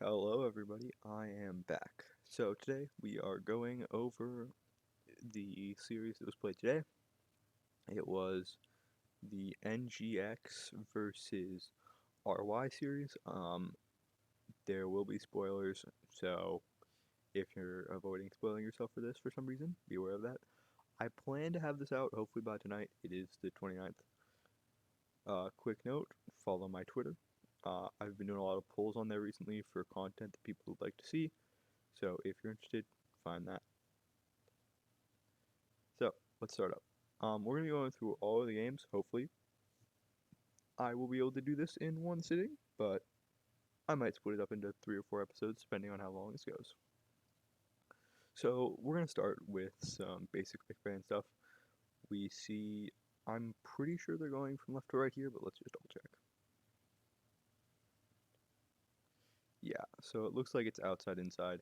Hello, everybody. I am back. So, today we are going over the series that was played today. It was the NGX versus RY series. There will be spoilers, so if you're avoiding spoiling yourself for this for some reason, be aware of that. I plan to have this out hopefully by tonight. It is the 29th. Quick note, follow my Twitter. I've been doing a lot of polls on there recently for content that people would like to see. So if you're interested, find that. So let's start up. We're gonna be going through all of the games. Hopefully, I will be able to do this in one sitting, but I might split it up into 3 or 4 episodes depending on how long this goes. So we're gonna start with some basic Big Bang stuff. We see. I'm pretty sure they're going from left to right here, but let's just double check. Yeah, so it looks like it's outside inside.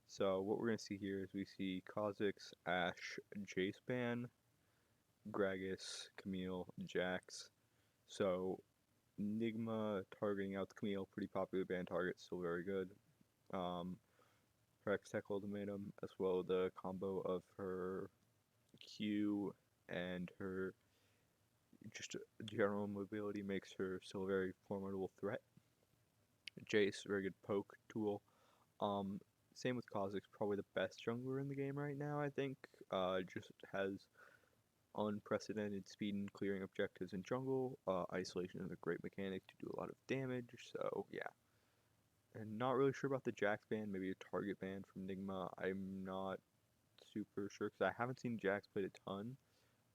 So what we're gonna see here is we see Kha'Zix, Ashe, Jace ban, Gragas, Camille, Jax. So Nigma targeting out the Camille, pretty popular ban target, still very good. Her X-Tech Ultimatum, as well the combo of her Q and her just general mobility makes her still a very formidable threat. Jace, very good poke tool. Um, Same with Kha'Zix, probably the best jungler in the game right now, I think. Just has unprecedented speed in clearing objectives in jungle. Isolation is a great mechanic to do a lot of damage, so yeah. And not really sure about the Jax ban, maybe a target ban from Nigma. I'm not super sure because I haven't seen Jax played a ton.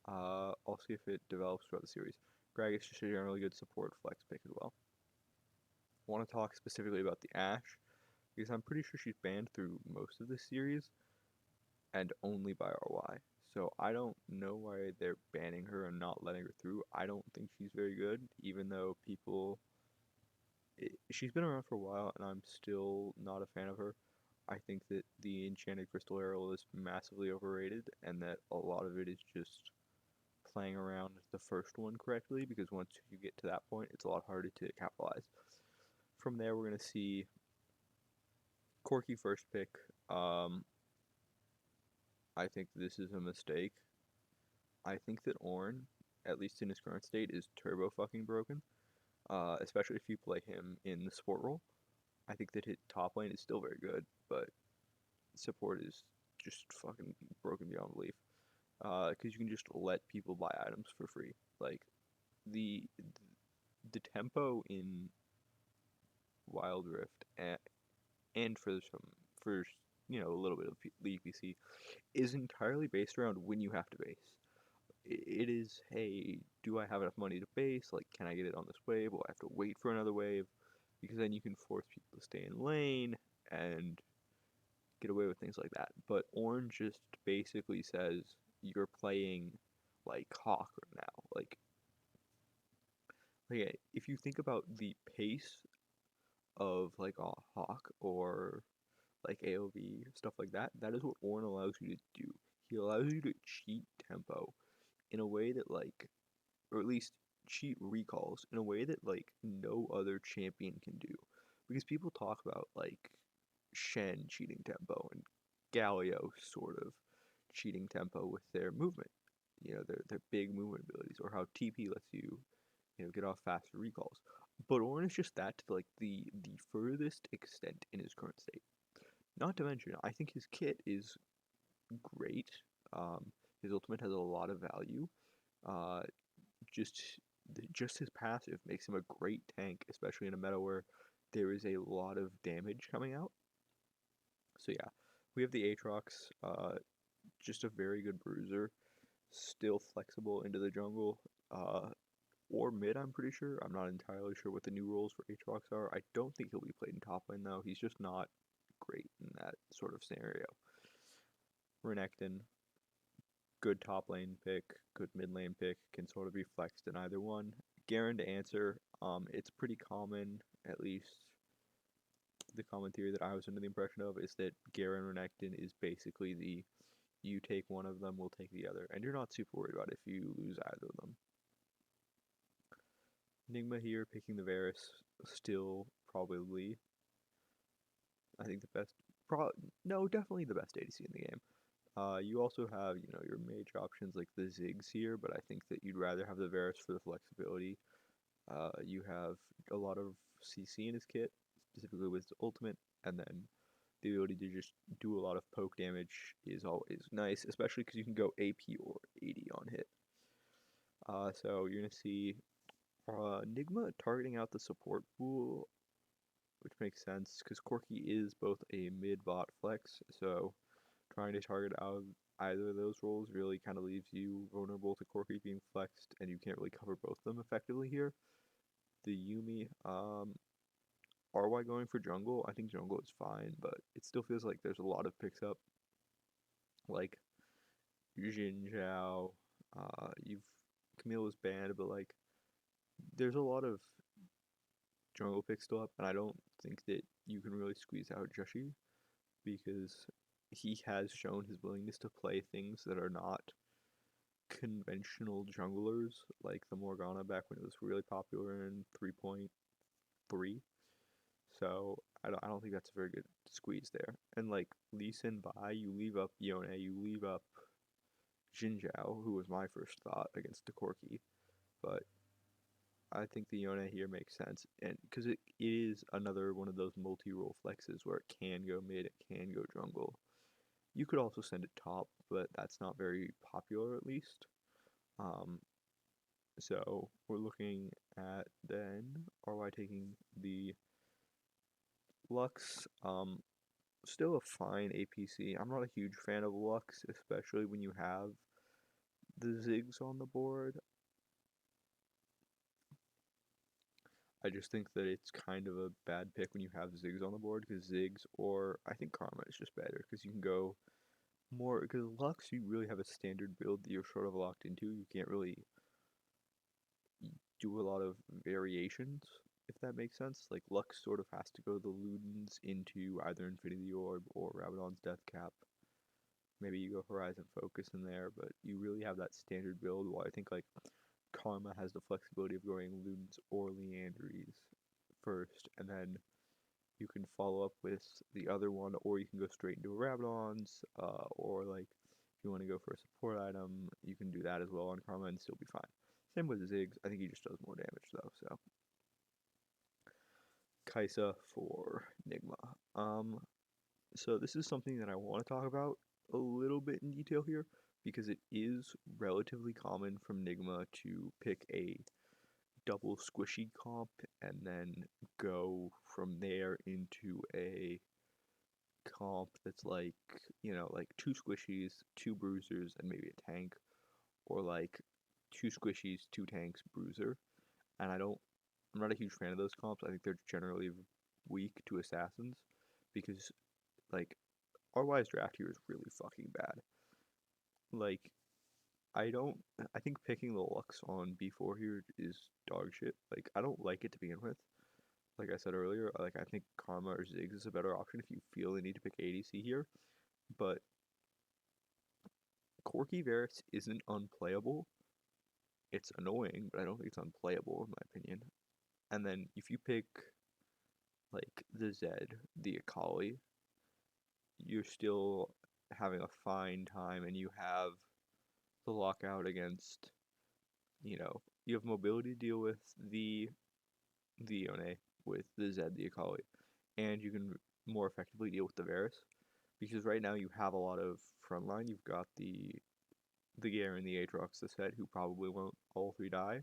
I'll see if it develops throughout the series. Greg is just a generally good support flex pick as well. I want to talk specifically about the Ashe because I'm pretty sure she's banned through most of the series and only by RY. So I don't know why they're banning her and not letting her through. I don't think she's very good, even though she's been around for a while, and I'm still not a fan of her. I think that the Enchanted Crystal Arrow is massively overrated, and that a lot of it is just playing around the first one correctly, because once you get to that point, it's a lot harder to capitalize. From there, we're going to see Corki first pick. Um, I think this is a mistake. I think that Ornn, at least in his current state, is turbo fucking broken, especially if you play him in the support role. I think that his top lane is still very good, but support is just fucking broken beyond belief. Because you can just let people buy items for free. Like the the tempo in Wild Rift and for some for a little bit of League PC is entirely based around when you have to base. It is, hey, do I have enough money to base? Like, can I get it on this wave? Will I have to wait for another wave? Because then you can force people to stay in lane and get away with things like that. But Ornn just basically says you're playing like Hawk right now. Like if you think about the pace of like a Hawk or like AOV stuff like that, that is what Ornn allows you to do. He allows you to cheat tempo in a way that like, or at least cheat recalls in a way that like no other champion can do. Because people talk about like Shen cheating tempo and Galio sort of cheating tempo with their movement, their big movement abilities, or how TP lets you, get off faster recalls. But Ornn is just that to like the furthest extent in his current state. Not to mention, I think his kit is great. His ultimate has a lot of value. Uh, just just his passive makes him a great tank, especially in a meta where there is a lot of damage coming out. So yeah, we have the Aatrox, just a very good bruiser, still flexible into the jungle, or mid. I'm pretty sure. I'm not entirely sure what the new roles for Aatrox are. I don't think he'll be played in top lane though. He's just not great in that sort of scenario. Renekton, good top lane pick, good mid lane pick, can sort of be flexed in either one. Garen to answer, it's pretty common, at least the common theory that I was under the impression of is that Garen Renekton is basically the you take one of them, we'll take the other, and you're not super worried about if you lose either of them. Nigma here picking the Varus, still probably I think the best, pro no, definitely the best ADC in the game. You also have, your mage options like the Ziggs here, but I think that you'd rather have the Varus for the flexibility. You have a lot of CC in his kit, specifically with his ultimate, and then the ability to just do a lot of poke damage is always nice, especially because you can go AP or 80 on hit. So you're going to see Nigma targeting out the support pool, which makes sense because Corki is both a mid-bot flex, so trying to target out either of those roles really kind of leaves you vulnerable to Corki being flexed, and you can't really cover both of them effectively here. The Yumi, RY going for jungle, I think jungle is fine, but it still feels like there's a lot of picks up, like Jin Zhao, you've Camille is banned, but like there's a lot of jungle picks still up, and I don't think that you can really squeeze out Joshi because he has shown his willingness to play things that are not conventional junglers, like the Morgana back when it was really popular in 3.3. So I don't think that's a very good squeeze there. And like Lee Sin Bai, you leave up Yone, you leave up Jinzhao, who was my first thought against the Corki, but I think the Yone here makes sense, and because it is another one of those multi-role flexes where it can go mid, it can go jungle. You could also send it top, but that's not very popular at least. Um, so we're looking at then RY taking the Lux. Still a fine APC. I'm not a huge fan of Lux, especially when you have the Ziggs on the board. I just think that it's kind of a bad pick when you have Ziggs on the board because Ziggs or I think Karma is just better because you can go more because Lux you really have a standard build that you're sort of locked into. You can't really do a lot of variations if that makes sense. Like Lux sort of has to go the Ludens into either Infinity Orb or Rabadon's Death Cap. Maybe you go Horizon Focus in there, but you really have that standard build. While I think like Karma has the flexibility of going Ludens or Leandries first, and then you can follow up with the other one, or you can go straight into a Rabadon's, or like if you want to go for a support item, you can do that as well on Karma and still be fine. Same with Ziggs. I think he just does more damage though. So Kaisa for Nigma. So this is something that I want to talk about a little bit in detail here because it is relatively common from Nigma to pick a double squishy comp and then go from there into a comp that's like, like two squishies, two bruisers, and maybe a tank, or like two squishies, two tanks, bruiser. And I'm not a huge fan of those comps. I think they're generally weak to assassins because like RY's draft here is really fucking bad. Like I don't I think picking the Lux on B4 here is dog shit. Like I don't like it to begin with. Like I said earlier, like I think Karma or Ziggs is a better option if you feel the need to pick ADC here. But Corki Varus isn't unplayable. It's annoying, but I don't think it's unplayable in my opinion. And then if you pick like the Zed, the Akali, you're still having a fine time and you have the lockout against, you have mobility to deal with the Yone, with the Zed, the Akali, and you can more effectively deal with the Varus. Because right now you have a lot of frontline. You've got the Garen, the Aatrox, the Set, who probably won't all three die.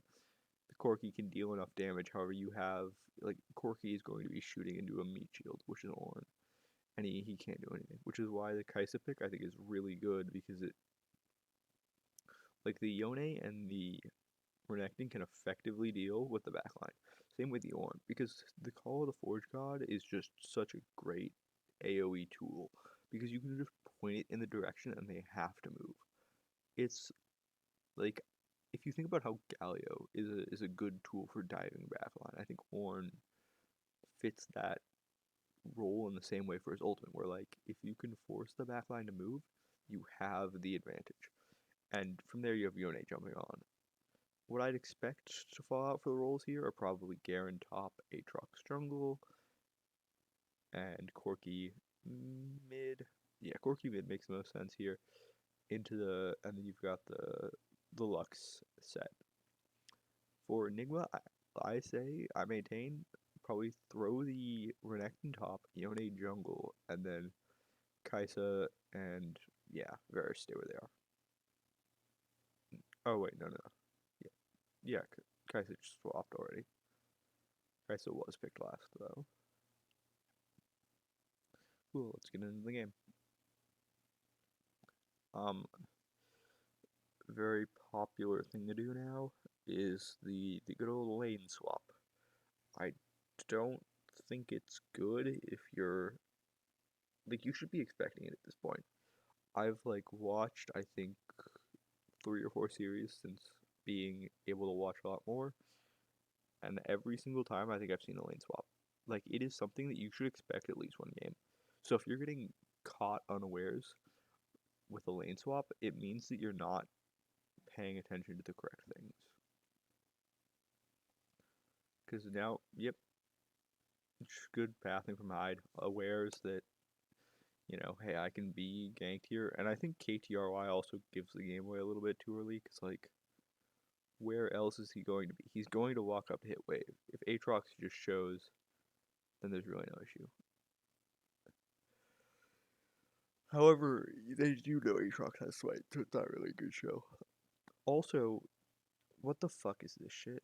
The Corki can deal enough damage. However, you have like Corki is going to be shooting into a meat shield, which is Ornn, and he can't do anything. Which is why the Kaisa pick I think is really good because it like the Yone and the Renekton can effectively deal with the backline. Same with the Ornn because the Call of the Forge God is just such a great AoE tool because you can just point it in the direction and they have to move. It's like if you think about how Galio is a good tool for diving backline, I think Ornn fits that role in the same way for his ultimate, where like if you can force the backline to move, you have the advantage. And from there you have Yone jumping on. What I'd expect to fall out for the roles here are probably Garen top, Aatrox jungle, and Corky mid. Yeah, Corky mid makes the most sense here. Into the and then you've got the Lux set. For Enigma, I maintain probably throw the Renekton top, Yone jungle, and then Kaisa and yeah, Varus stay where they are. Oh wait, no. Yeah, yeah, Kaisa just swapped already. Kaisa was picked last though. Cool, let's get into the game. Um, very popular thing to do now is the good old lane swap. I don't think it's good if you're like you should be expecting it at this point. I've like watched I think 3 or 4 series since being able to watch a lot more, and every single time I think I've seen a lane swap. Like it is something that you should expect at least one game. So if you're getting caught unawares with a lane swap, it means that you're not paying attention to the correct things. Because now, yep, good pathing from Hyde, awares that, hey, I can be ganked here. And I think KTRY also gives the game away a little bit too early, because, like, where else is he going to be? He's going to walk up hit wave. If Aatrox just shows, then there's really no issue. However, they do know Aatrox has Smite, so it's not really a good show. Also, what the fuck is this shit?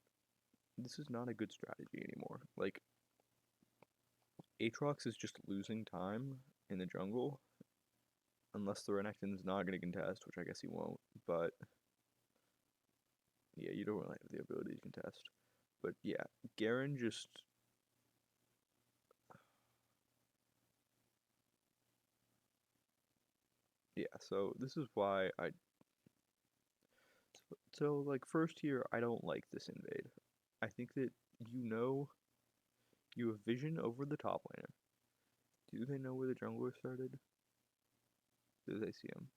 This is not a good strategy anymore. Like, Aatrox is just losing time in the jungle, unless the Renekton's not going to contest, which I guess he won't, but yeah, you don't really have the ability to contest. But yeah, Garen just... Yeah, so this is why I... So, like, first here, I don't like this invade. I think that you have vision over the top laner. Do they know where the jungler started? Do they see him?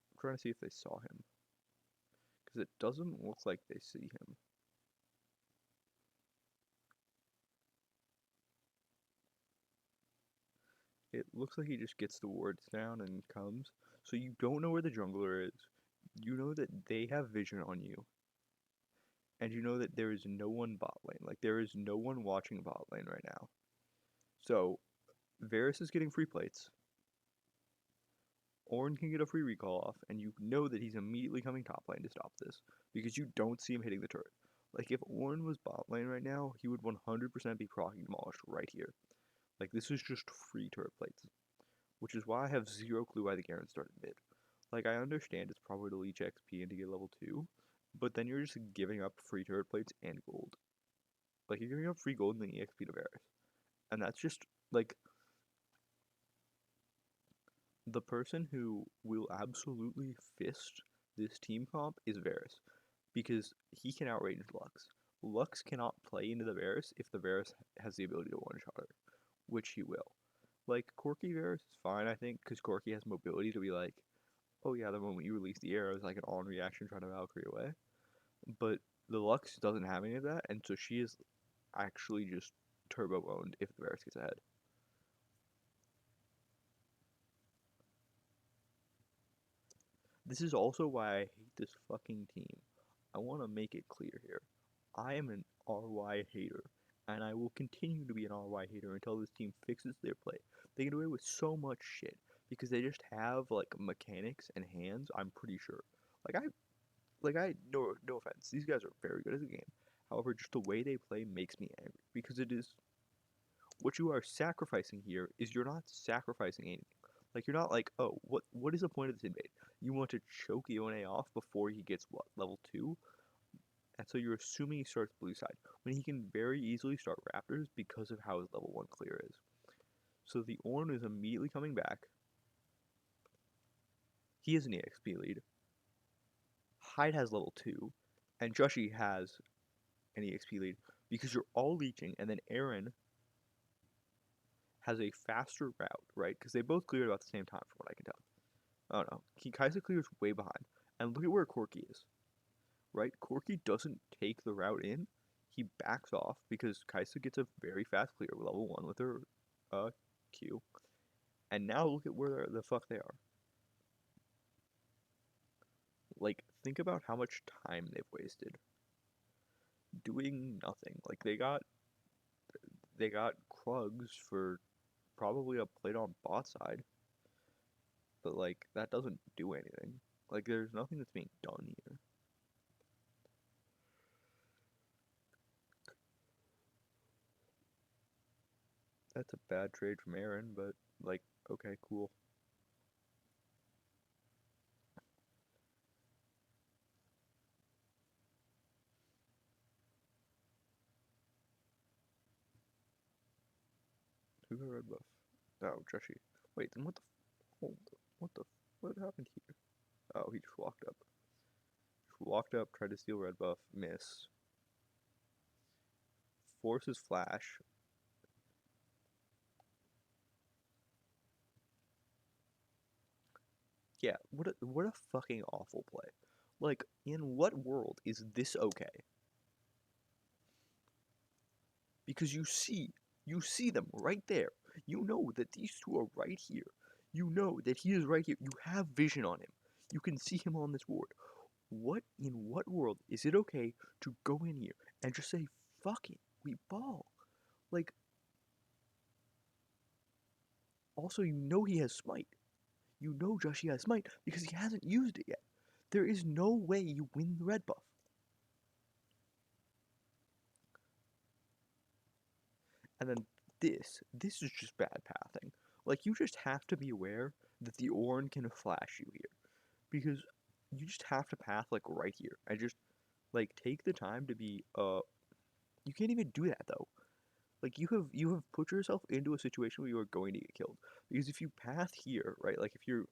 I'm trying to see if they saw him. Because it doesn't look like they see him. It looks like he just gets the wards down and comes. So you don't know where the jungler is. You know that they have vision on you. And you know that there is no one bot lane. Like, there is no one watching bot lane right now. So, Varus is getting free plates. Ornn can get a free recall off, and you know that he's immediately coming top lane to stop this. Because you don't see him hitting the turret. Like, if Ornn was bot lane right now, he would 100% be proccing Demolished right here. Like, this is just free turret plates. Which is why I have zero clue why the Garen started mid. Like, I understand it's probably to leech XP and to get level 2, but then you're just giving up free turret plates and gold. Like, you're giving up free gold and then EXP to Varus. And that's just, like, the person who will absolutely fist this team comp is Varus. Because he can outrange Lux. Lux cannot play into the Varus if the Varus has the ability to one-shot her, which he will. Like, Corki Varus is fine, I think, because Corki has mobility to be like, oh yeah, the moment you release the arrow is like an on reaction trying to Valkyrie away. But the Lux doesn't have any of that, and so she is actually just turbo owned if the Varus gets ahead. This is also why I hate this fucking team. I want to make it clear here. I am an RY hater, and I will continue to be an RY hater until this team fixes their play. They get away with so much shit because they just have like mechanics and hands. I'm pretty sure. No offense, these guys are very good at the game. However, just the way they play makes me angry because it is what you are sacrificing here is you're not sacrificing anything. Like you're not like, oh, what is the point of this invade? You want to choke Ione off before he gets what, level 2? And so you're assuming he starts blue side when he can very easily start Raptors because of how his level 1 clear is. So the Ornn is immediately coming back. He is an EXP lead. Hyde has level 2, and Joshi has an EXP lead because you're all leeching, and then Aaron has a faster route, right? Because they both cleared about the same time, from what I can tell. Oh no, Kaisa clears way behind, and look at where Corki is. right? Corky doesn't take the route in. He backs off because Kaisa gets a very fast clear with level 1 with her Q. And now look at where the fuck they are. Like, think about how much time they've wasted doing nothing. Like they got Krugs for probably a plate on bot side, but like that doesn't do anything. Like there's nothing that's being done here. That's a bad trade from Aaron, but like okay, cool. Who got red buff? Oh, Joshi. Wait, then what the? Hold. What the? What happened here? Oh, he just walked up. Just walked up, tried to steal red buff, miss. Forces flash. Yeah, what a fucking awful play. Like, in what world is this okay? Because you see them right there. You know that these two are right here. You know that he is right here. You have vision on him. You can see him on this board. In what world is it okay to go in here and just say, fuck it, we ball? Like, also, you know he has smite. You know Joshi has smite because he hasn't used it yet. There is no way you win the red buff. And then this is just bad pathing. Like, you just have to be aware that the Ornn can flash you here. Because you just have to path, like, right here. And just, like, take the time to be, you can't even do that, though. Like, you have put yourself into a situation where you are going to get killed. Because if you path here, right, like, if you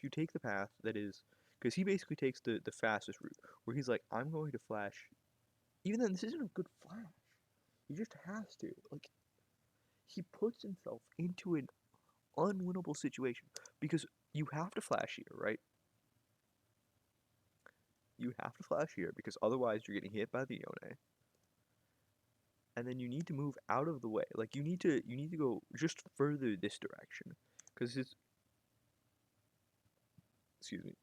take the path that is, because he basically takes the fastest route, where he's like, I'm going to flash, even then, this isn't a good flash. He just has to. Like, he puts himself into an unwinnable situation because you have to flash here, right? You have to flash here because otherwise you're getting hit by the Yone, and then you need to move out of the way. Like you need to go just further this direction because his excuse me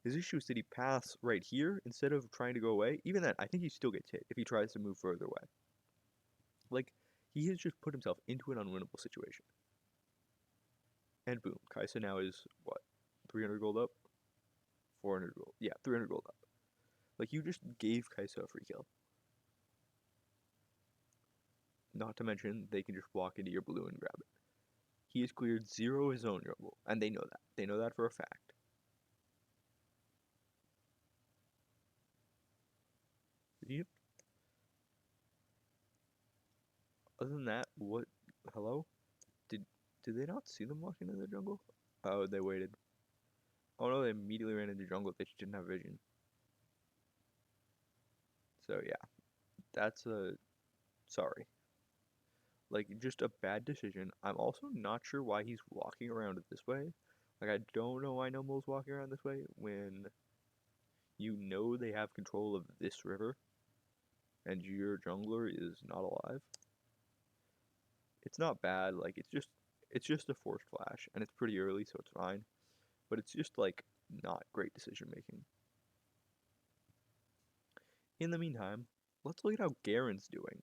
his issue is that he paths right here instead of trying to go away. Even then, I think he still gets hit if he tries to move further away. Like he has just put himself into an unwinnable situation. And boom, Kaisa now is what, 300 gold up, 400 gold. Yeah, 300 gold up. Like you just gave Kaisa a free kill. Not to mention, they can just walk into your blue and grab it. He has cleared 0 his own jungle, and they know that. They know that for a fact. Yep. Other than that, what? Hello? Did did they not see them walk into the jungle? Oh, they waited. Oh no, they immediately ran into jungle. They just didn't have vision. So yeah, that's a sorry. Like just a bad decision. I'm also not sure why he's walking around it this way. Like I don't know why Nomo's walking around this way when you know they have control of this river and your jungler is not alive. It's not bad, like it's just a forced flash and it's pretty early so it's fine. But it's just like not great decision making. In the meantime, let's look at how Garen's doing.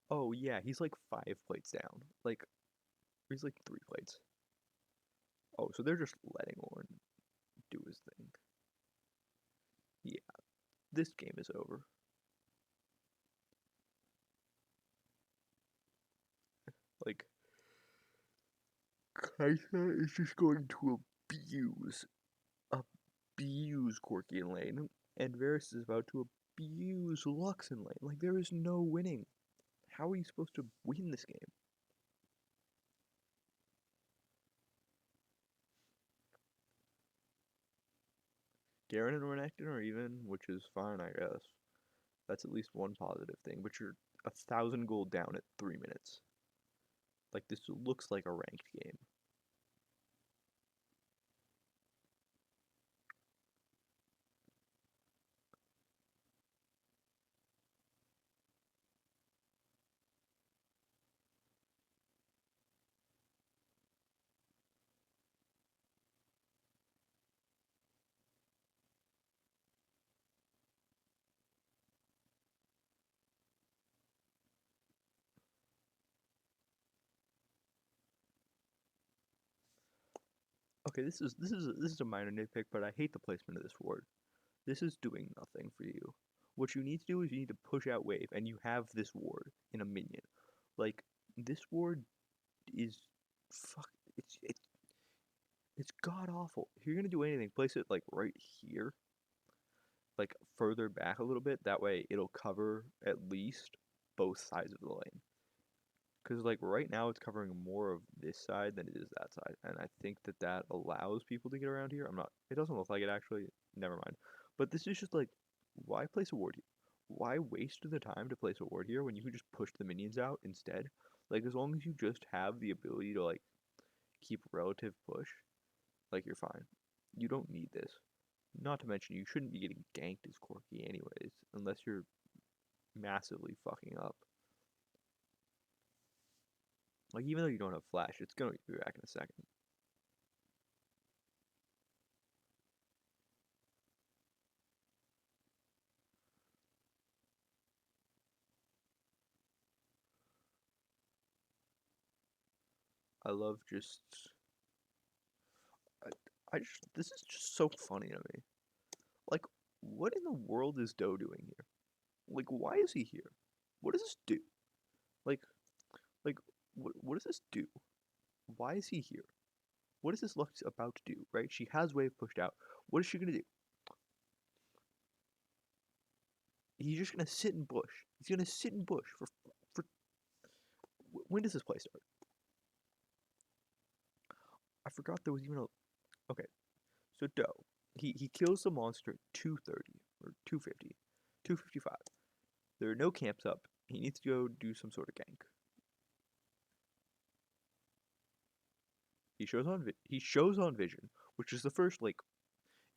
Oh yeah, he's like 5 plates down. Like he's like 3 plates. Oh, so they're just letting Ornn do his thing. Yeah, this game is over. Like Kaisa is just going to abuse Corky in lane, and Varus is about to abuse Lux in lane. Like there is no winning. How are you supposed to win this game? Garen and Renekton are even, which is fine, I guess. That's at least one positive thing. But you're 1,000 gold down at 3 minutes. Like this looks like a ranked game. Okay, this is a minor nitpick, but I hate the placement of this ward. This is doing nothing for you. What you need to do is you need to push out wave, and you have this ward in a minion. Like this ward is fuck. It's god awful. If you're gonna do anything, place it like right here, like further back a little bit. That way it'll cover at least both sides of the lane. Because like right now it's covering more of this side than it is that side, and I think that that allows people to get around here. I'm not. It doesn't look like it actually. Never mind. But this is just like, why place a ward here? Why waste the time to place a ward here when you can just push the minions out instead? Like as long as you just have the ability to like keep relative push, like you're fine. You don't need this. Not to mention you shouldn't be getting ganked as Corky anyways, unless you're massively fucking up. Like even though you don't have flash, it's gonna be back in a second. I love just I, I just this is just so funny to me. Like what in the world is Doe doing here? Like why is he here? What does this do? Like like what does this do? Why is he here? What is this Lux about to do, right? She has wave pushed out. What is she gonna do? He's just gonna sit in bush. He's gonna sit in bush for when does this play start? I forgot there was even a okay. So Doe, he kills the monster at 230 or 250, 255. There are no camps up. He needs to go do some sort of gank. He shows on vision, which is the first like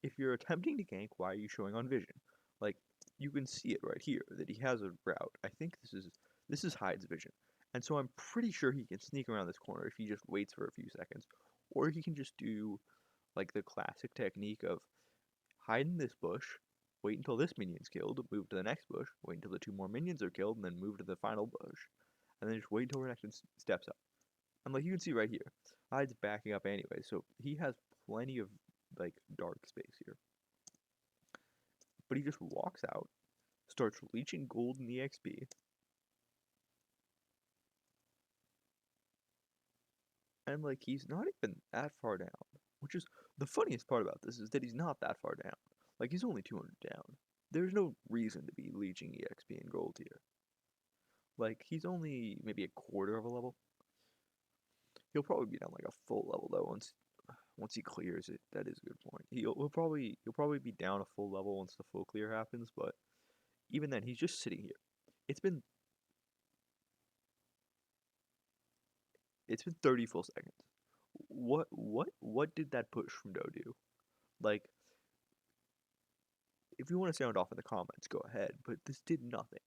if you're attempting to gank, why are you showing on vision? Like you can see it right here that he has a route. I think this is Hyde's vision. And so I'm pretty sure he can sneak around this corner if he just waits for a few seconds. Or he can just do like the classic technique of hide in this bush, wait until this minion's killed, move to the next bush, wait until the two more minions are killed, and then move to the final bush. And then just wait until Renekton steps up. And like you can see right here, Hyde's backing up anyway, so he has plenty of like dark space here. But he just walks out, starts leeching gold in the XP, and like he's not even that far down. Which is the funniest part about this is that he's not that far down. Like he's only 200 down. There's no reason to be leeching EXP and gold here. Like he's only maybe a quarter of a level. He'll probably be down like a full level though once he clears it. That is a good point. He'll probably be down a full level once the full clear happens, but even then he's just sitting here. It's been it's been 30 full seconds. What did that push from Doe do? Like if you want to sound off in the comments, go ahead, but this did nothing.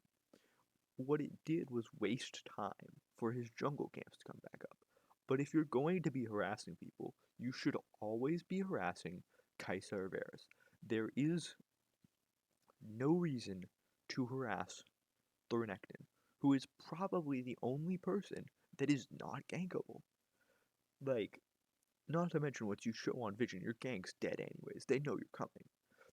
What it did was waste time for his jungle camps to come back up. But if you're going to be harassing people, you should always be harassing Kai'Sa or Varus. There is no reason to harass Thornectin, who is probably the only person that is not gankable. Like, not to mention what you show on Vision, your gank's dead anyways. They know you're coming.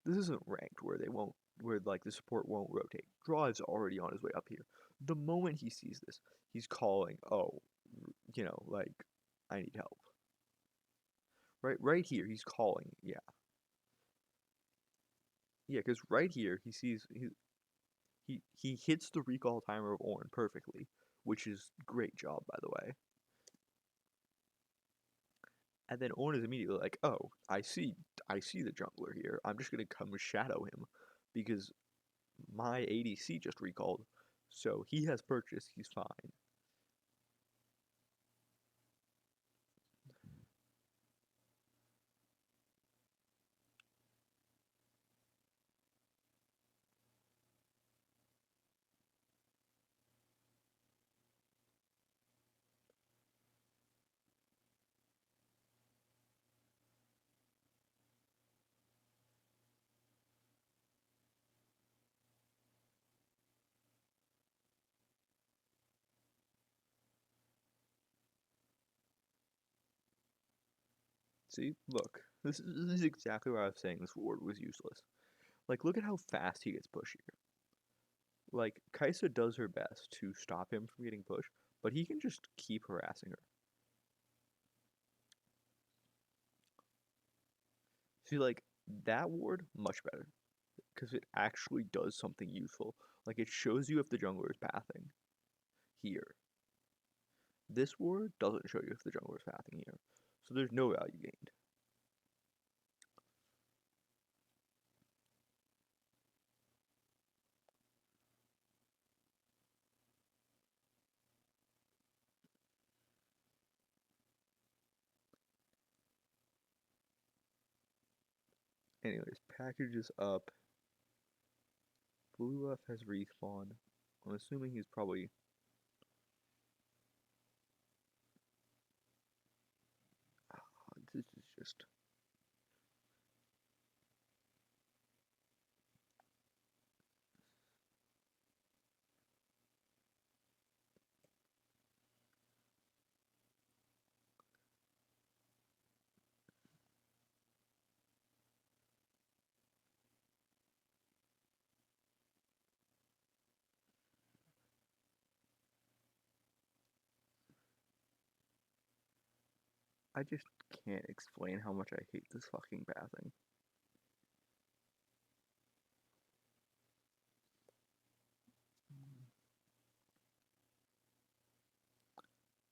This isn't ranked where they won't, where like the support won't rotate. Draw is already on his way up here. The moment he sees this, he's calling, oh, like, I need help. Right here, he's calling, yeah. Yeah, because right here, he sees, he hits the recall timer of Ornn perfectly, which is great job, by the way. And then Ornn is immediately like, oh, I see the jungler here. I'm just gonna come shadow him, because my ADC just recalled, so he has purchase, he's fine. See, look, this is exactly why I was saying this ward was useless. Like, look at how fast he gets pushed here. Like, Kaisa does her best to stop him from getting pushed, but he can just keep harassing her. See, like, that ward, much better. Because it actually does something useful. Like, it shows you if the jungler is pathing here. This ward doesn't show you if the jungler is pathing here. So there's no value gained. Anyways, package is up. Blue buff has respawn. I'm assuming he's probably... this is just... I just can't explain how much I hate this fucking pathing.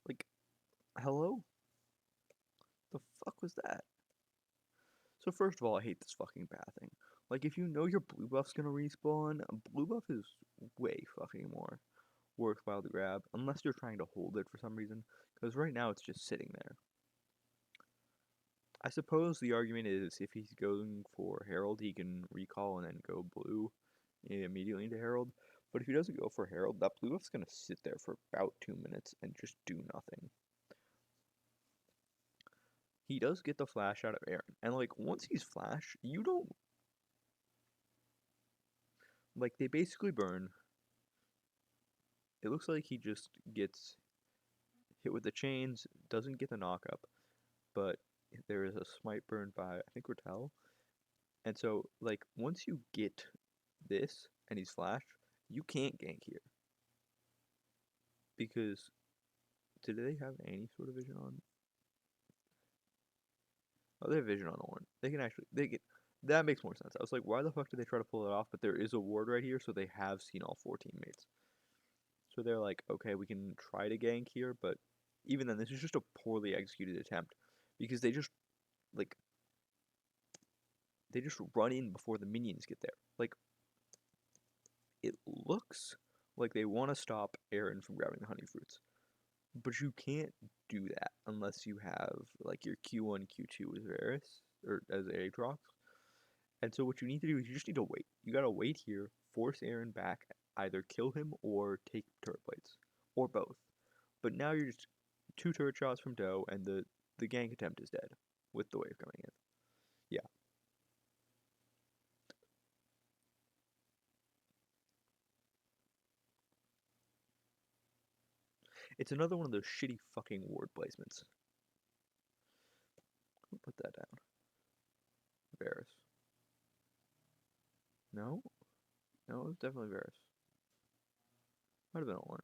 Like, hello? The fuck was that? So first of all, I hate this fucking pathing. Like, if you know your blue buff's gonna respawn, blue buff is way fucking more worthwhile to grab, unless you're trying to hold it for some reason, because right now it's just sitting there. I suppose the argument is if he's going for Herald, he can recall and then go blue immediately into Herald. But if he doesn't go for Herald, that blue buff's gonna sit there for about 2 minutes and just do nothing. He does get the flash out of Aaron, and like once he's flash, you don't like they basically burn. It looks like he just gets hit with the chains, doesn't get the knockup, but there is a smite burn by I think Ratel. And so like once you get this and he's flash, you can't gank here. Because did they have any sort of vision on? Oh, they have vision on Ornn. They can actually they get that makes more sense. I was like, why the fuck did they try to pull it off? But there is a ward right here, so they have seen all 4 teammates. So they're like, okay, we can try to gank here, but even then, this is just a poorly executed attempt because like they just run in before the minions get there. Like it looks like they want to stop Aaron from grabbing the honey fruits, but you can't do that unless you have like your Q1, Q2 as Varus or as Aatrox. And so what you need to do is you just need to wait. You gotta wait here, force Aaron back, either kill him or take turret plates, or both. But now you're just 2 turret shots from Doe, and the gank attempt is dead with the wave coming in. Yeah, it's another one of those shitty fucking ward placements. I'll put that down. Varus. No, no, it was definitely Varus. Might have been Ornn.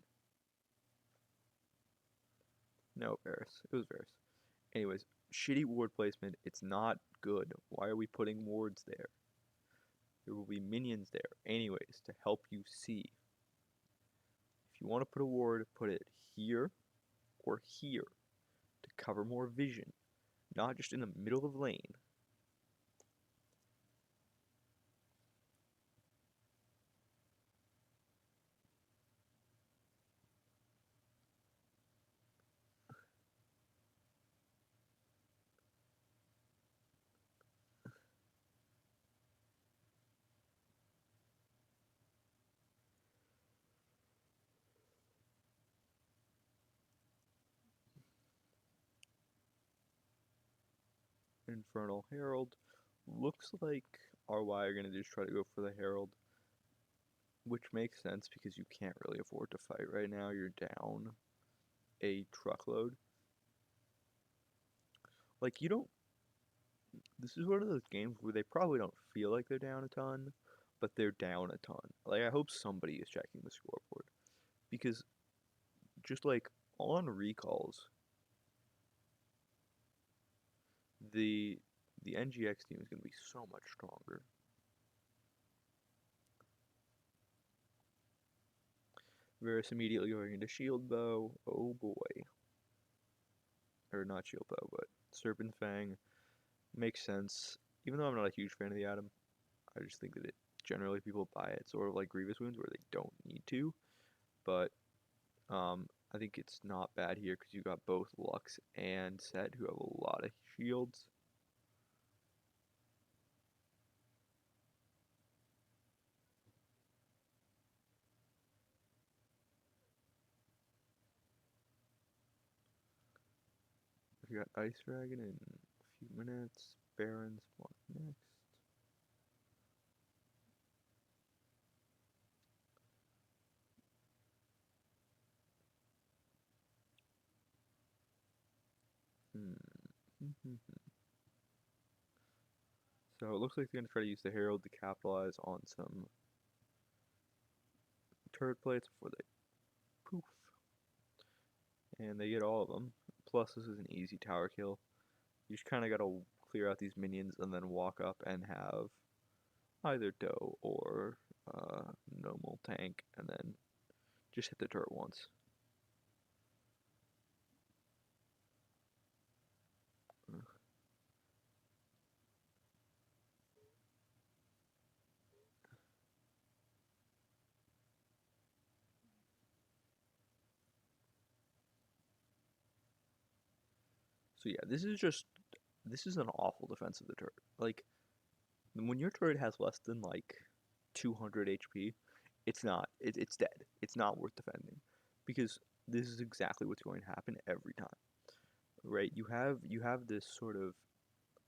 No, Varus. It was Varus. Anyways, shitty ward placement. It's not good. Why are we putting wards there? There will be minions there, anyways, to help you see. If you want to put a ward, put it here or here to cover more vision, not just in the middle of lane. Infernal Herald. Looks like RY are going to just try to go for the Herald, which makes sense because you can't really afford to fight right now. You're down a truckload. Like, you don't. This is one of those games where they probably don't feel like they're down a ton, but they're down a ton. Like I hope somebody is checking the scoreboard because just like on recalls, the the NGX team is going to be so much stronger. Varus immediately going into shield bow. Oh boy, or not shield bow, but serpent fang makes sense. Even though I'm not a huge fan of the item, I just think that it generally people buy it sort of like Grievous Wounds where they don't need to. But I think it's not bad here because you got both Lux and Set who have a lot of shields. We got Ice Dragon in a few minutes. Baron spawn next. So it looks like they're going to try to use the Herald to capitalize on some turret plates before they poof. And they get all of them. Plus, this is an easy tower kill. You just kind of got to clear out these minions and then walk up and have either Doe or normal tank, and then just hit the turret once. So yeah, this is an awful defense of the turret. Like when your turret has less than like 200 HP, it's dead. It's not worth defending because this is exactly what's going to happen every time. Right? You have this sort of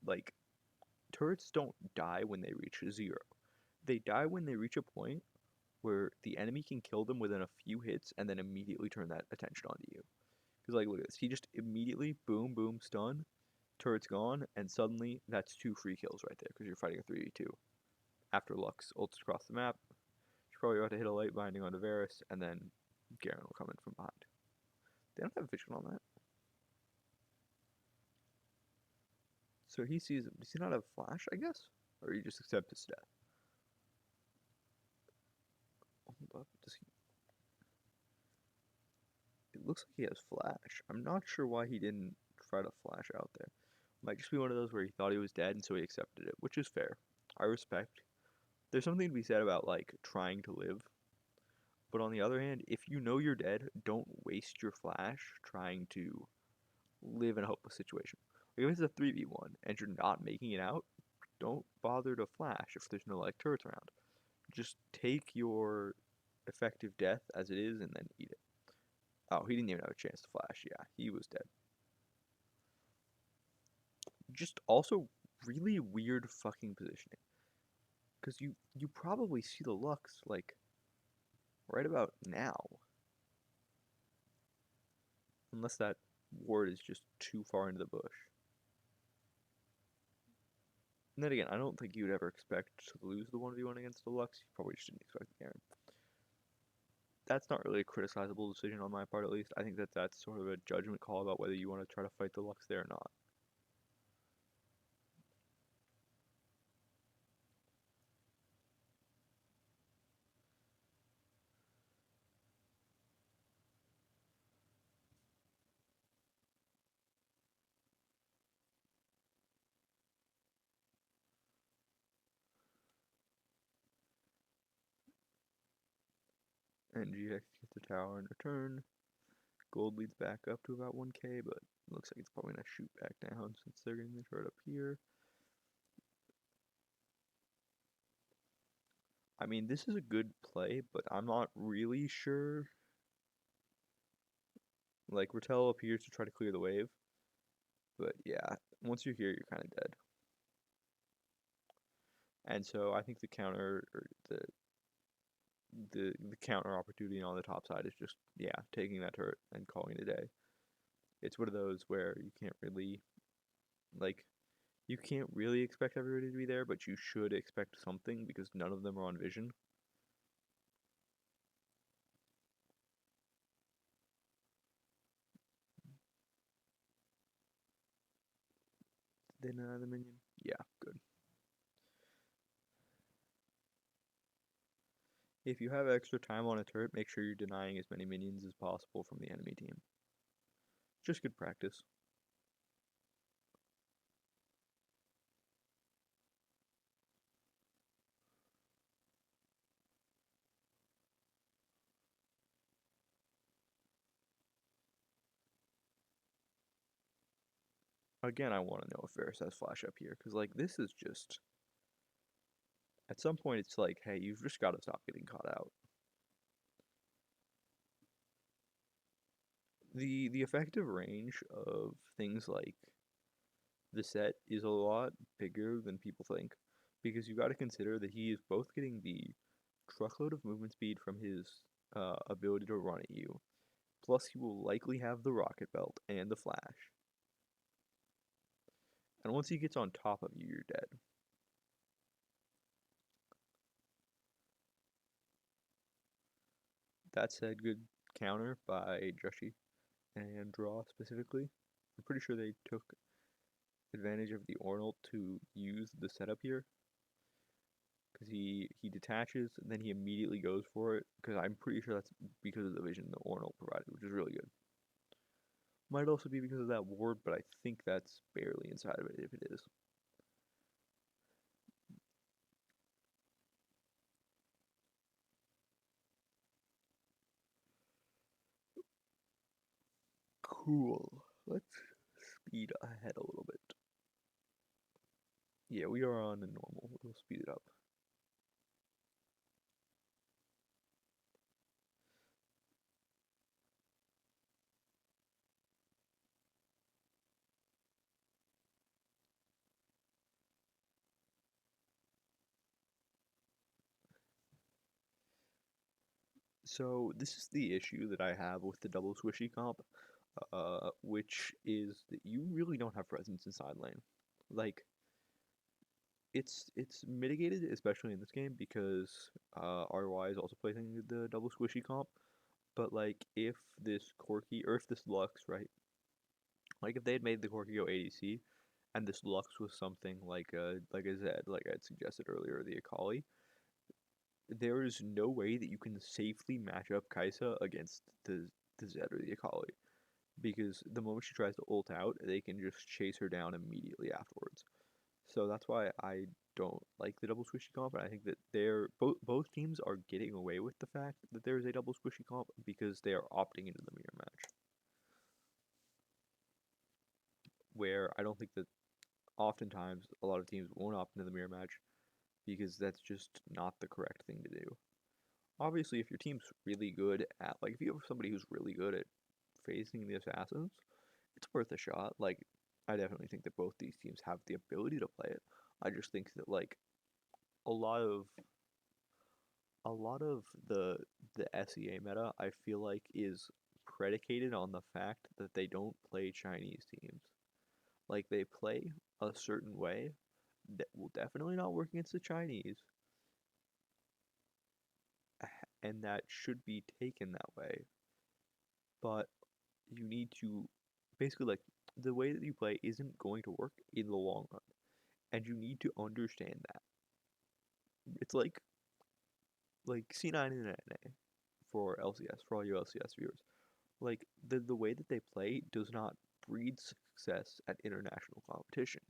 like turrets don't die when they reach 0. They die when they reach a point where the enemy can kill them within a few hits and then immediately turn that attention onto you. Because like look at this, he just immediately boom boom stun, turret's gone, and suddenly that's 2 free kills right there because you're fighting a 3v2. After Lux ults across the map, you're probably about to hit a light binding onto Varus, and then Garen will come in from behind. They don't have vision on that. So he sees him. Does he not have flash, I guess? Or he just accept his death? Hold up. Does he... It looks like he has flash. I'm not sure why he didn't try to flash out there. Might just be one of those where he thought he was dead and so he accepted it, which is fair. I respect. There's something to be said about like trying to live. But on the other hand, if you know you're dead, don't waste your flash trying to live in a hopeless situation. Like if it's a 3v1 and you're not making it out, don't bother to flash if there's no like turrets around. Just take your effective death as it is and then eat it. Oh, he didn't even have a chance to flash. Yeah, he was dead. Just also really weird fucking positioning. Because you probably see the Lux like right about now. Unless that ward is just too far into the bush. And then again, I don't think you'd ever expect to lose the 1v1 against the Lux. You probably just didn't expect the Garen. That's not really a criticizable decision on my part, at least. I think that that's sort of a judgment call about whether you want to try to fight the Lux there or not. And GX gets the tower in return. Gold leads back up to about 1k, but it looks like it's probably going to shoot back down since they're getting the turret up here. I mean, this is a good play, but I'm not really sure. Like, Rattel appears to try to clear the wave, but yeah, once you're here, you're kind of dead. And so I think the counter, or the counter opportunity on the top side is just, yeah, taking that turret and calling it a day. It's one of those where you can't really, like, You can't really expect everybody to be there, but you should expect something because none of them are on Vision. Then the minion. Yeah, good. If you have extra time on a turret, make sure you're denying as many minions as possible from the enemy team. Just good practice. Again, I want to know if Varus has flash up here, because, like, this is just... At some point, it's like, hey, you've just got to stop getting caught out. The effective range of things like the set is a lot bigger than people think, because you got to consider that he is both getting the truckload of movement speed from his ability to run at you, plus he will likely have the rocket belt and the flash. And once he gets on top of you, you're dead. That said, good counter by Joshi and Draw specifically. I'm pretty sure they took advantage of the Ornal to use the setup here, because he detaches and then he immediately goes for it, because I'm pretty sure that's because of the vision the Ornal provided, which is really good. Might also be because of that ward, but I think that's barely inside of it if it is. Cool. Let's speed ahead a little bit. Yeah, we are on a normal. We'll speed it up. So this is the issue that I have with the double squishy comp, which is that you really don't have presence in side lane. Like, it's mitigated, especially in this game, because RY is also placing the double squishy comp. But like, if this Corki or if this Lux, right? Like, if they had made the Corki go ADC, and this Lux was something like a Zed, like I had suggested earlier, the Akali, there is no way that you can safely match up Kaisa against the Zed or the Akali, because the moment she tries to ult out, they can just chase her down immediately afterwards. So that's why I don't like the double squishy comp, and I think that both teams are getting away with the fact that there is a double squishy comp because they are opting into the mirror match. Where I don't think that oftentimes a lot of teams won't opt into the mirror match because that's just not the correct thing to do. Obviously, if your team's really good at, like, if you have somebody who's really good at facing the assassins, it's worth a shot. Like, I definitely think that both these teams have the ability to play it. I just think that, like, a lot of a lot of the SEA meta, I feel like, is predicated on the fact that they don't play Chinese teams. Like, they play a certain way that will definitely not work against the Chinese, and that should be taken that way. But you need to basically, like, the way that you play isn't going to work in the long run, and you need to understand that. It's like C9 and NA for LCS, for all you LCS viewers. Like, the way that they play does not breed success at international competition.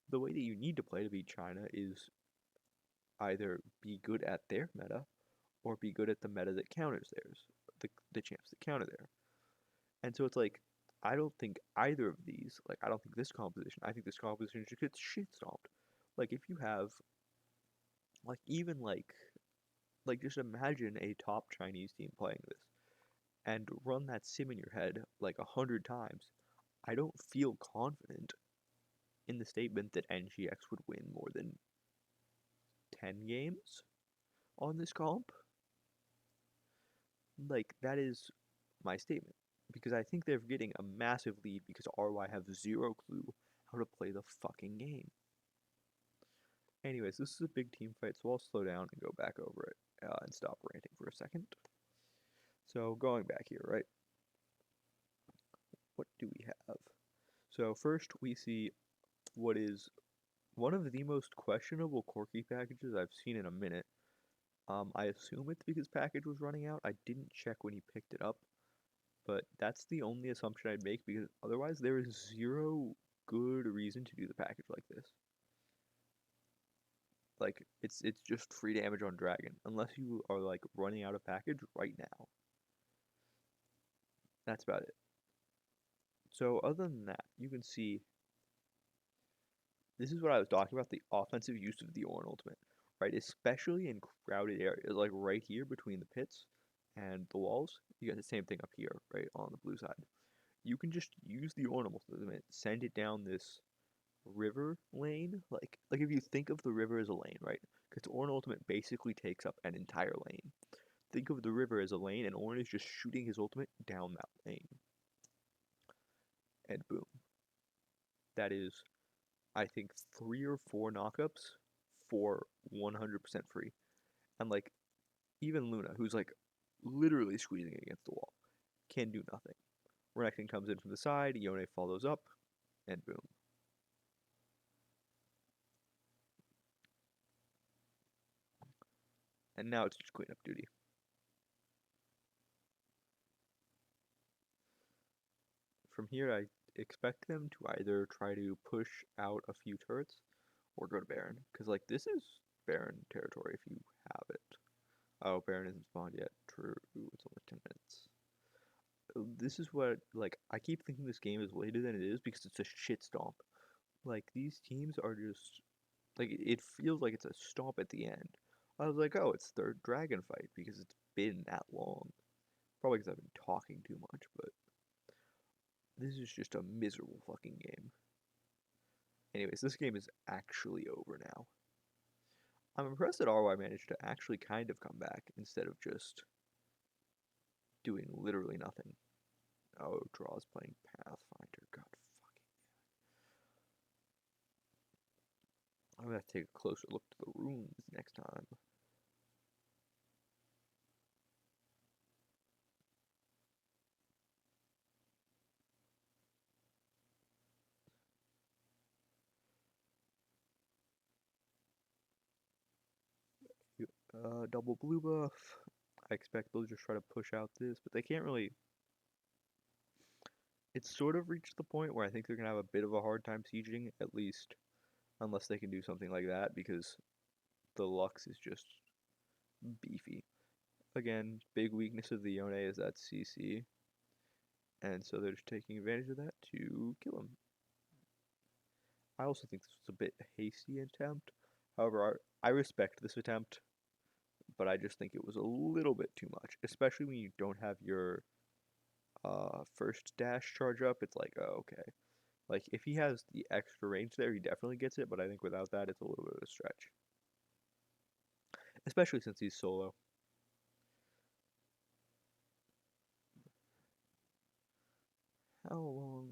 The way that you need to play to beat China is either be good at their meta or be good at the meta that counters theirs, the champs that counter there. And so it's like, I don't think either of these, like, I don't think this composition, I think this composition should get shit stomped. Like, if you have, like, even like, just imagine a top Chinese team playing this and run that sim in your head like 100 times. I don't feel confident in the statement that NGX would win more than 10 games on this comp. Like, that is my statement. Because I think they're getting a massive lead because RY have zero clue how to play the fucking game. Anyways, this is a big team fight, so I'll slow down and go back over it and stop ranting for a second. So going back here, right? What do we have? So first we see what is one of the most questionable Corki packages I've seen in a minute. I assume it's because package was running out. I didn't check when he picked it up, but that's the only assumption I'd make because otherwise there is zero good reason to do the package like this. Like it's just free damage on dragon unless you are like running out of package right now. That's about it. So other than that, you can see this is what I was talking about, the offensive use of the Ornn ultimate, right? Especially in crowded areas, like right here between the pits and the walls. You got the same thing up here, right, on the blue side. You can just use the Ornn ultimate, send it down this river lane. Like if you think of the river as a lane, right? Because Ornn ultimate basically takes up an entire lane. Think of the river as a lane, and Ornn is just shooting his ultimate down that lane. And boom. That is, I think, 3 or 4 knockups for 100% free. And like, even Luna, who's like literally squeezing against the wall, can do nothing. Renekton comes in from the side, Yone follows up, and boom. And now it's just cleanup duty. From here, I expect them to either try to push out a few turrets or go to Baron. Because, like, this is Baron territory if you have it. Oh, Baron isn't spawned yet. True, it's only 10 minutes. This is what, like, I keep thinking this game is later than it is because it's a shit stomp. Like, these teams are just, like, it feels like it's a stomp at the end. I was like, oh, it's their dragon fight because it's been that long. Probably because I've been talking too much, but this is just a miserable fucking game. Anyways, this game is actually over now. I'm impressed that RY managed to actually kind of come back instead of just doing literally nothing. Oh, Draw's playing Pathfinder. God fucking. I'm gonna have to take a closer look to the runes next time. Double blue buff. I expect they'll just try to push out this, but they can't really. It's sort of reached the point where I think they're gonna have a bit of a hard time sieging, at least, unless they can do something like that, because the Lux is just beefy. Again, big weakness of the Yone is that CC, and so they're just taking advantage of that to kill him. I also think this was a bit hasty attempt. However, I respect this attempt, but I just think it was a little bit too much, especially when you don't have your first dash charge up. It's like, oh, okay. Like, if he has the extra range there, he definitely gets it, but I think without that, it's a little bit of a stretch. Especially since he's solo. How long?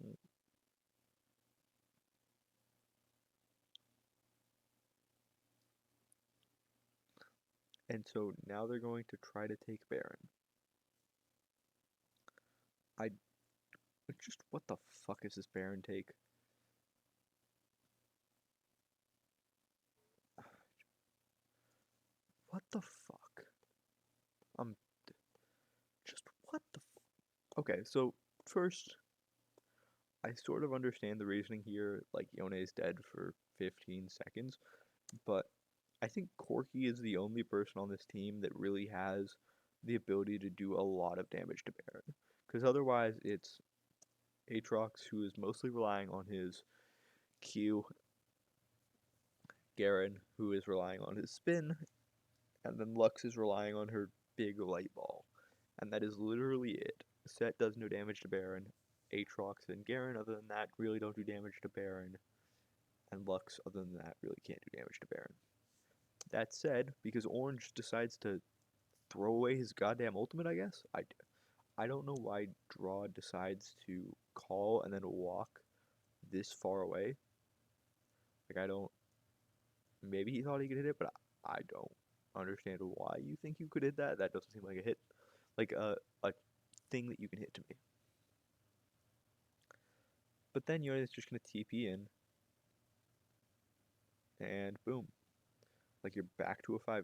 And so now they're going to try to take Baron. I just, what the fuck is this Baron take? What the fuck? I'm just, what the Okay, so first, I sort of understand the reasoning here, like Yone is dead for 15 seconds, but I think Corki is the only person on this team that really has the ability to do a lot of damage to Baron. Because otherwise, it's Aatrox who is mostly relying on his Q, Garen who is relying on his spin, and then Lux is relying on her big light ball. And that is literally it. Set does no damage to Baron. Aatrox and Garen, other than that, really don't do damage to Baron. And Lux, other than that, really can't do damage to Baron. That said, because Orange decides to throw away his goddamn ultimate, I guess, I don't know why Draw decides to call and then walk this far away. Like I don't. Maybe he thought he could hit it, but I don't understand why you think you could hit that. That doesn't seem like a hit, like a thing that you can hit to me. But then Yone is just gonna TP in, and boom, like you're back to a 5v4.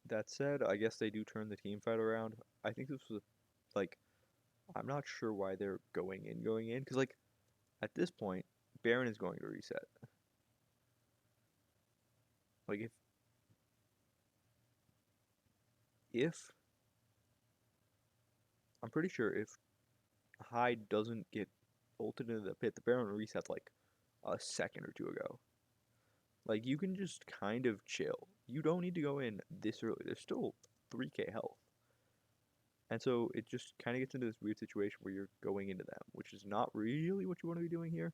That said, I guess they do turn the team fight around. I think this was like I'm not sure why they're going in, because like at this point, Baron is going to reset. Like if I'm pretty sure if Hyde doesn't get ulted into the pit, the Baron resets like a second or two ago. Like you can just kind of chill. You don't need to go in this early. There's still 3k health. And so it just kind of gets into this weird situation where you're going into them, which is not really what you want to be doing here,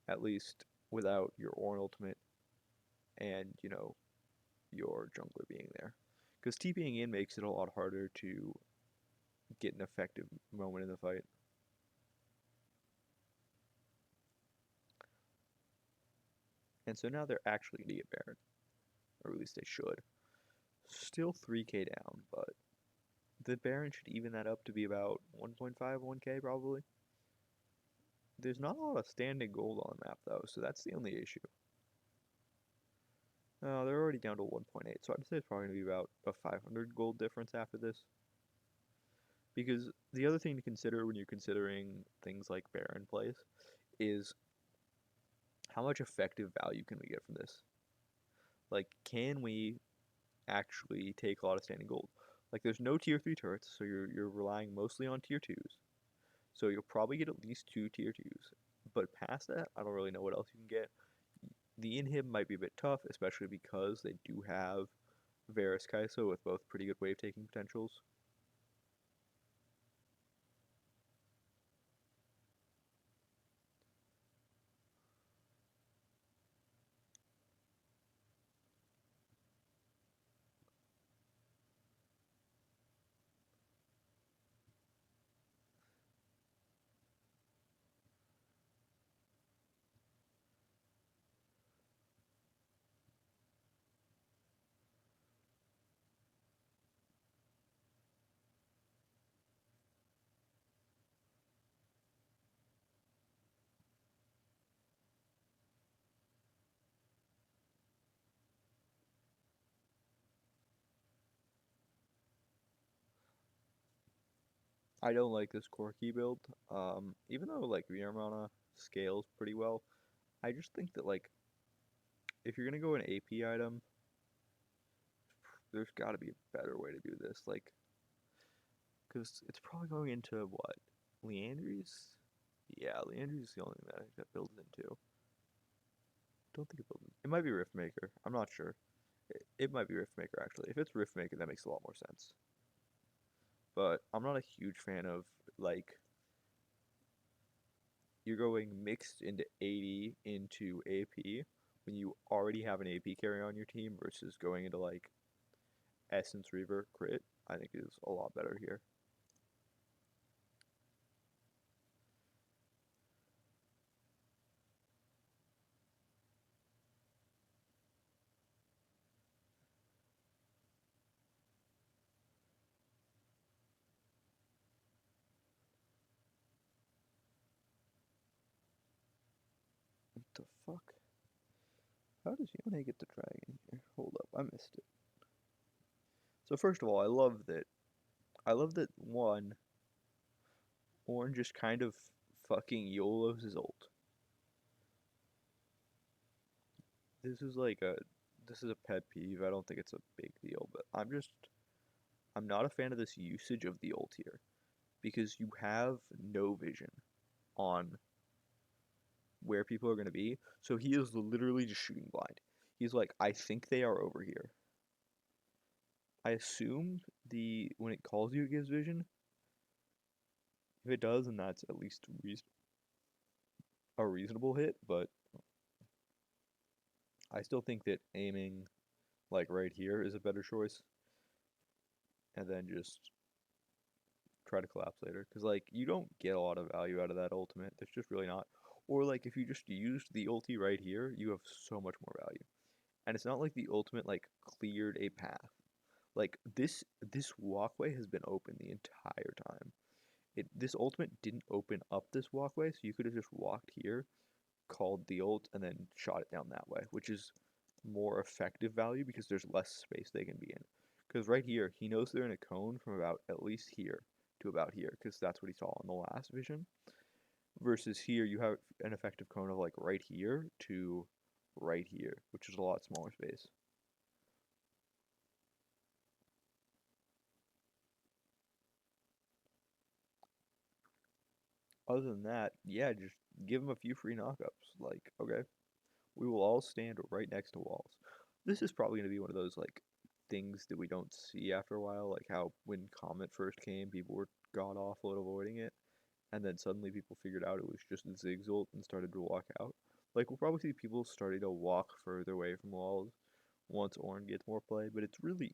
at least without your Ornn ultimate and, your jungler being there. Because TPing in makes it a lot harder to get an effective moment in the fight. And so now they're actually going to get Baron, or at least they should. Still 3k down, but the Baron should even that up to be about 1.5, 1k probably. There's not a lot of standing gold on the map though, so that's the only issue. They're already down to 1.8, so I'd say it's probably going to be about a 500 gold difference after this. Because the other thing to consider when you're considering things like Baron plays is how much effective value can we get from this? Like, can we actually take a lot of standing gold? Like, there's no tier 3 turrets, so you're relying mostly on tier 2s. So you'll probably get at least 2 tier 2s. But past that, I don't really know what else you can get. The inhib might be a bit tough, especially because they do have Varus Kai'Sa with both pretty good wave taking potentials. I don't like this Corki build. Even though like Viramana scales pretty well, I just think that like if you're gonna go an AP item, there's got to be a better way to do this. Like, because it's probably going into what Leandry's. Yeah, Leandry's the only thing that I think that builds into. Don't think it builds. It might be Riftmaker. I'm not sure. It might be Riftmaker actually. If it's Riftmaker, that makes a lot more sense. But I'm not a huge fan of like you're going mixed into 80 into AP when you already have an AP carry on your team versus going into like Essence Reaver crit. I think is a lot better here. What the fuck? How does Yone get the dragon here? Hold up, I missed it. So first of all, I love that one, Ornn just kind of fucking YOLOs his ult. This is like this is a pet peeve. I don't think it's a big deal, but I'm not a fan of this usage of the ult here because you have no vision on where people are going to be. So he is literally just shooting blind. He's like, I think they are over here. I assume when it calls you, it gives vision. If it does, then that's at least a reasonable hit. But I still think that aiming like right here is a better choice, and then just try to collapse later, because like you don't get a lot of value out of that ultimate. There's just really not. Or like if you just used the ulti right here, you have so much more value. And it's not like the ultimate like cleared a path. Like this walkway has been open the entire time. This ultimate didn't open up this walkway, so you could have just walked here, called the ult, and then shot it down that way, which is more effective value because there's less space they can be in. Because right here, he knows they're in a cone from about at least here to about here, because that's what he saw in the last vision. Versus here, you have an effective cone of like right here to right here, which is a lot smaller space. Other than that, yeah, just give him a few free knockups. Like, okay, we will all stand right next to walls. This is probably going to be one of those like things that we don't see after a while, like how when Comet first came, people were god awful at avoiding it, and then suddenly people figured out it was just a Zigzult and started to walk out. Like we'll probably see people starting to walk further away from walls once Ornn gets more play, but it's really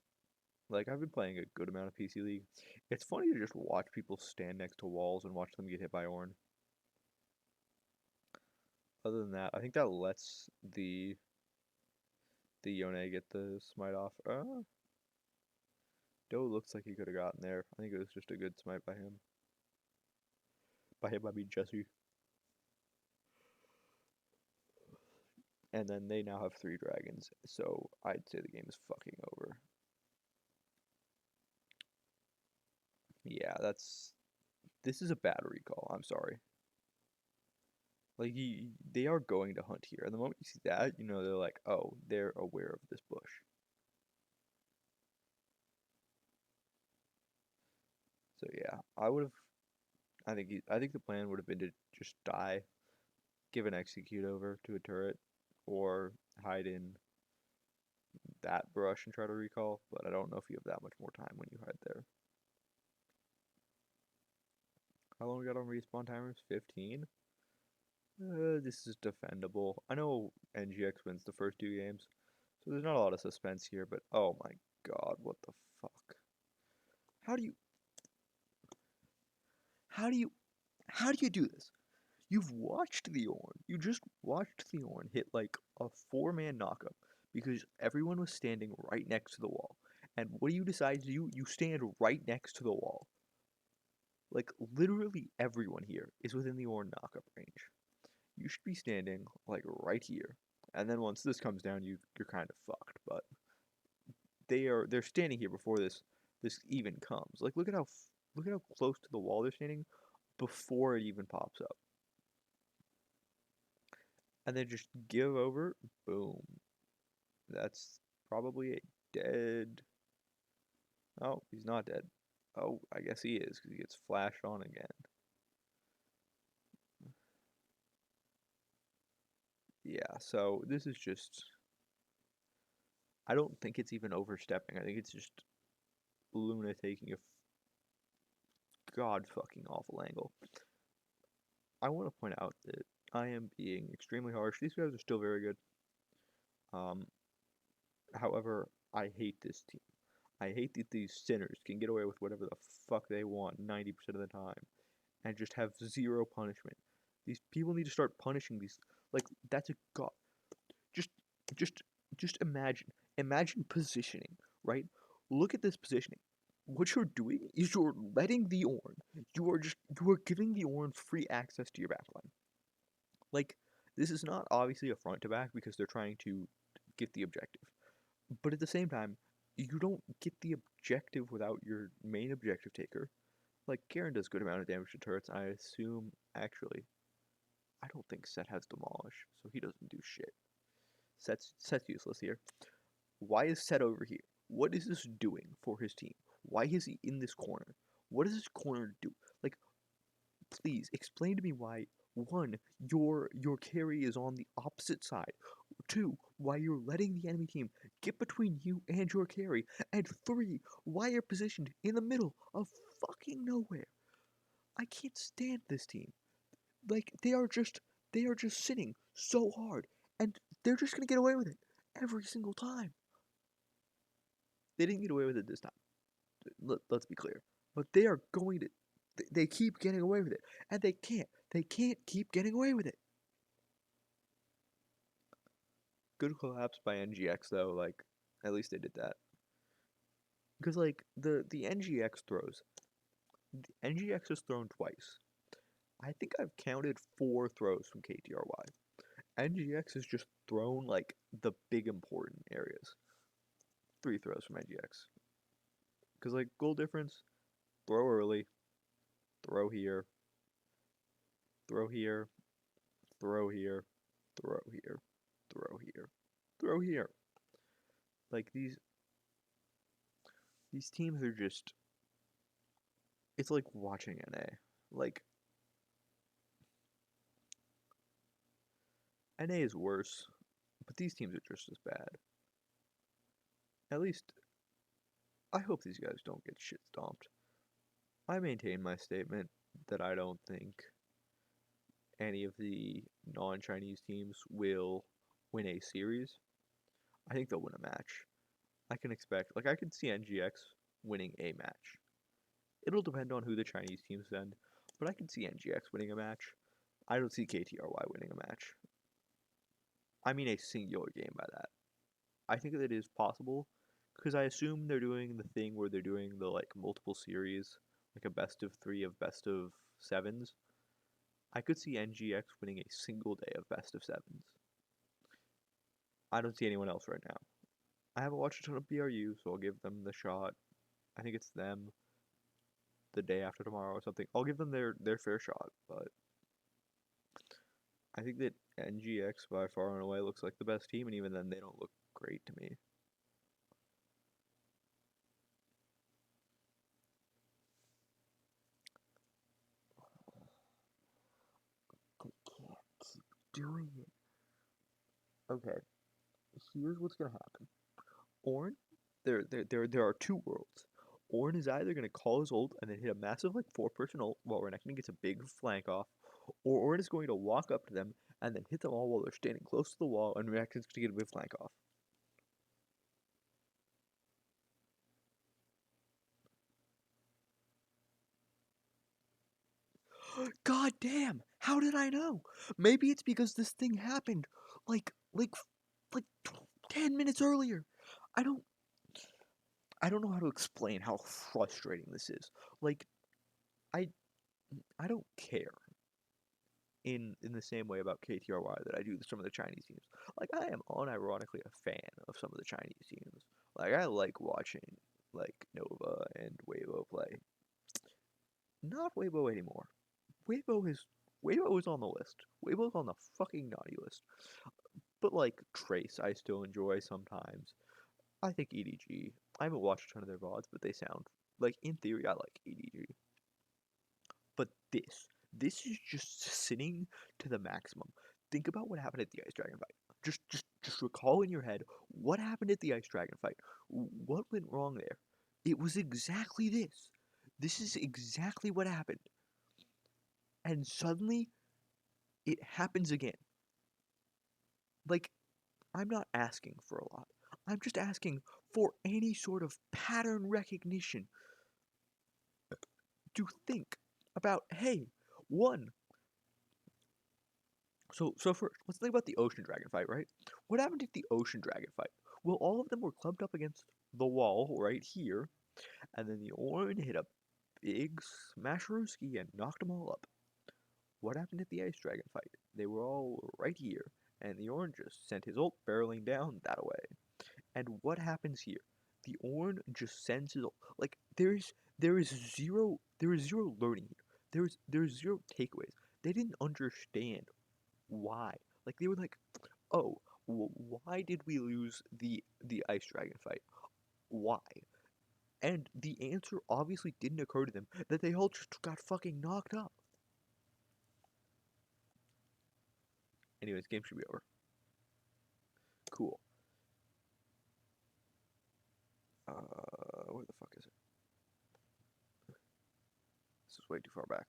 like I've been playing a good amount of PC League. It's funny to just watch people stand next to walls and watch them get hit by Ornn. Other than that, I think that lets the Yone get the smite off. Doe looks like he could have gotten there. I think it was just a good smite by him. By him, I mean Jesse. And then they now have 3 dragons, so I'd say the game is fucking over. Yeah, this is a bad recall. I'm sorry. Like they are going to hunt here, and the moment you see that, you know they're like, oh, they're aware of this bush. So yeah, I would have. I think the plan would have been to just die, give an execute over to a turret, or hide in that brush and try to recall. But I don't know if you have that much more time when you hide there. How long we got on respawn timers? 15. This is defendable. I know NGX wins the first 2 games, so there's not a lot of suspense here. But oh my god, what the fuck? How do you? How do you? How do you do this? You've watched the Ornn. You just watched the Ornn hit like a 4-man knockup because everyone was standing right next to the wall. And what do you decide to do? You stand right next to the wall. Like literally everyone here is within the Ornn knockup range. You should be standing like right here. And then once this comes down, you're kind of fucked. But they're standing here before this even comes. Like look at how close to the wall they're standing before it even pops up. And then just give over. Boom. That's probably a dead. Oh, he's not dead. Oh, I guess he is because he gets flashed on again. Yeah, so this is just. I don't think it's even overstepping. I think it's just Luna taking a god fucking awful angle. I want to point out that I am being extremely harsh. These guys are still very good. Um, However, I hate this team. I hate that these sinners can get away with whatever the fuck they want 90% of the time and just have zero punishment. These people need to start punishing these. Like that's a god. Just, just, just imagine. Imagine positioning, right? Look at this positioning. What you're doing is you're letting the Ornn. You are giving the Ornn free access to your backline. Like this is not obviously a front to back because they're trying to get the objective. But at the same time, you don't get the objective without your main objective taker. Like, Garen does good amount of damage to turrets, I assume, actually. I don't think Set has Demolish, so he doesn't do shit. Set's useless here. Why is Set over here? What is this doing for his team? Why is he in this corner? What does this corner do? Like, please explain to me why one, your carry is on the opposite side. Two, why you're letting the enemy team get between you and your carry. And three, why you're positioned in the middle of fucking nowhere. I can't stand this team. Like they are just sitting so hard and they're just gonna get away with it every single time. They didn't get away with it this time. Let's be clear. But they are going to They keep getting away with it, and they can't. They can't keep getting away with it. Good collapse by NGX though. Like, at least they did that. Because like the NGX throws, the NGX has thrown twice. I think I've counted 4 throws from KTRY. NGX has just thrown like the big important areas. 3 throws from NGX. Because like goal difference, throw early, throw here, throw here, throw here, throw here, throw here, throw here. Like these teams are just, it's like watching NA. Like NA is worse, but these teams are just as bad. At least I hope these guys don't get shit stomped. I maintain my statement that I don't think any of the non-Chinese teams will win a series. I think they'll win a match. I can expect, like, I could see NGX winning a match. It'll depend on who the Chinese teams send, but I can see NGX winning a match. I don't see KTRY winning a match. I mean a singular game by that. I think that it is possible, because I assume they're doing the thing where they're doing the, like, multiple series, like a best of 3 of best of 7s. I could see NGX winning a single day of best of 7s. I don't see anyone else right now. I haven't watched a ton of BRU, so I'll give them the shot. I think it's them the day after tomorrow or something. I'll give them their fair shot, but I think that NGX by far and away looks like the best team, and even then they don't look great to me. They can't keep doing it. Okay, here's what's gonna happen. Ornn, there are 2 worlds. Ornn is either gonna call his ult and then hit a massive like 4-person ult while Renekton gets a big flank off, or Ornn is going to walk up to them and then hit them all while they're standing close to the wall and Renekton's gonna get a big flank off. God damn! How did I know? Maybe it's because this thing happened like 10 minutes earlier. I don't I don't know how to explain how frustrating this is. Like I I don't care in the same way about KTRY that I do some of the Chinese teams. Like I am unironically a fan of some of the Chinese teams. Like I like watching like Nova and Weibo play. Not Weibo anymore. Weibo is Weibo is on the list. Weibo's on the fucking naughty list. But like Trace, I still enjoy sometimes. I think EDG. I haven't watched a ton of their VODs, but they sound like in theory I like EDG. But this is just sitting to the maximum. Think about what happened at the Ice Dragon fight. Just recall in your head what happened at the Ice Dragon fight. What went wrong there? It was exactly this. This is exactly what happened. And suddenly it happens again. Like I'm not asking for a lot. I'm just asking for any sort of pattern recognition to think about, hey, one. So first, let's think about the Ocean Dragon fight, right? What happened at the Ocean Dragon fight? Well, all of them were clubbed up against the wall right here, and then the Ornn hit a big smasherooski and knocked them all up. What happened at the Ice Dragon fight? They were all right here, and the Ornn just sent his ult barreling down that way. And what happens here? The Ornn just sends his ult. Like there is zero learning here. There's zero takeaways. They didn't understand why. Like they were like, oh, why did we lose the Ice Dragon fight? Why? And the answer obviously didn't occur to them that they all just got fucking knocked up. Anyways, game should be over. Cool. Where the fuck is it? This is way too far back.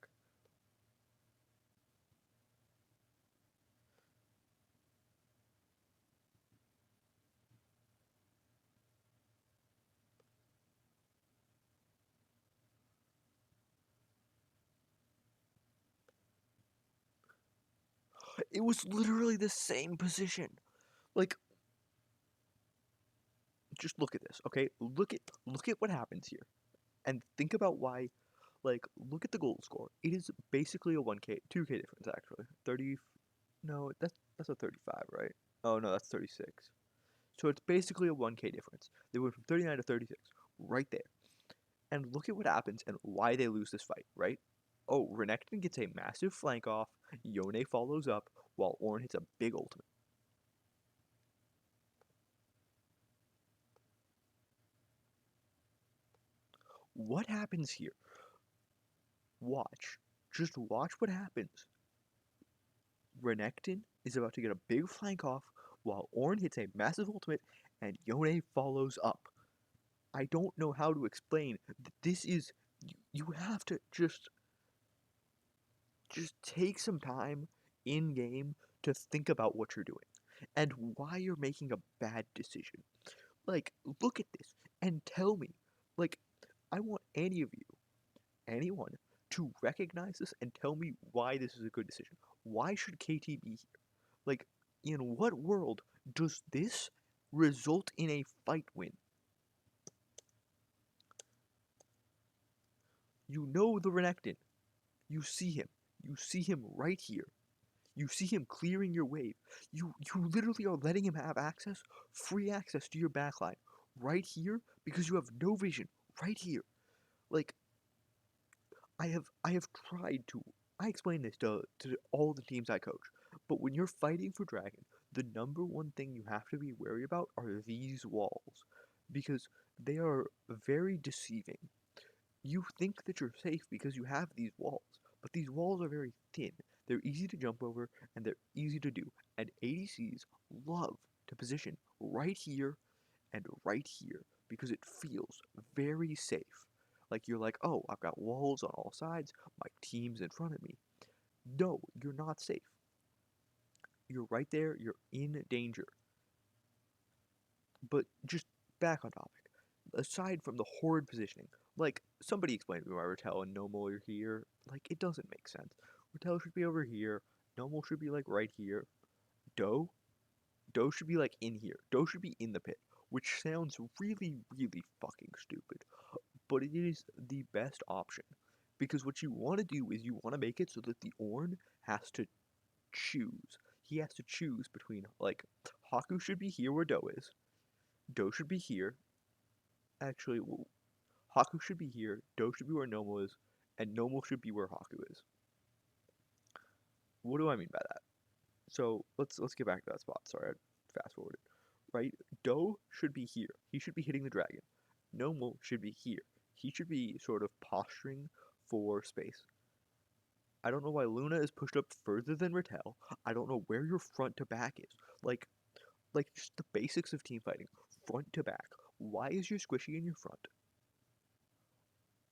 It was literally the same position. Like, just look at this, okay? Look at what happens here, and think about why. Like, look at the goal score. It is basically a 1K, 2K difference actually. 30. No, that's a 35, right? Oh no, that's 36. So it's basically a 1K difference. They went from 39 to 36, right there. And look at what happens and why they lose this fight, right? Oh, Renekton gets a massive flank off. Yone follows up while Ornn hits a big ultimate. What happens here? Watch. Just watch what happens. Renekton is about to get a big flank off while Ornn hits a massive ultimate and Yone follows up. I don't know how to explain that this is. You have to just take some time in game to think about what you're doing and why you're making a bad decision. Like, look at this and tell me. Like, I want any of you, anyone, to recognize this and tell me why this is a good decision. Why should KT be here? Like, in what world does this result in a fight win? You know the Renekton. You see him. You see him right here. You see him clearing your wave. You literally are letting him have access, free access to your backline right here because you have no vision right here. Like I have tried to I explain this to all the teams I coach. But when you're fighting for Dragon, the number one thing you have to be wary about are these walls because they are very deceiving. You think that you're safe because you have these walls, but these walls are very thin. They're easy to jump over and they're easy to do. And ADCs love to position right here and right here because it feels very safe. Like you're like, oh, I've got walls on all sides, my team's in front of me. No, you're not safe. You're right there, you're in danger. But just back on topic. Aside from the horrid positioning, like somebody explained to me why Ratel and Nomal are here. Like it doesn't make sense. Ratel should be over here. Nomal should be like right here. Doe, Doe should be like in here. Doe should be in the pit, which sounds really, really fucking stupid, but it is the best option because what you want to do is you want to make it so that the Ornn has to choose. He has to choose between like Haku should be here where Doe is. Doe should be here. Actually, well, Haku should be here, Doe should be where Nomo is, and Nomo should be where Haku is. What do I mean by that? So let's get back to that spot. Sorry, I fast forwarded. Right? Doe should be here. He should be hitting the dragon. Nomo should be here. He should be sort of posturing for space. I don't know why Luna is pushed up further than Ratel. I don't know where your front to back is. Like just the basics of team fighting. Front to back. Why is your squishy in your front?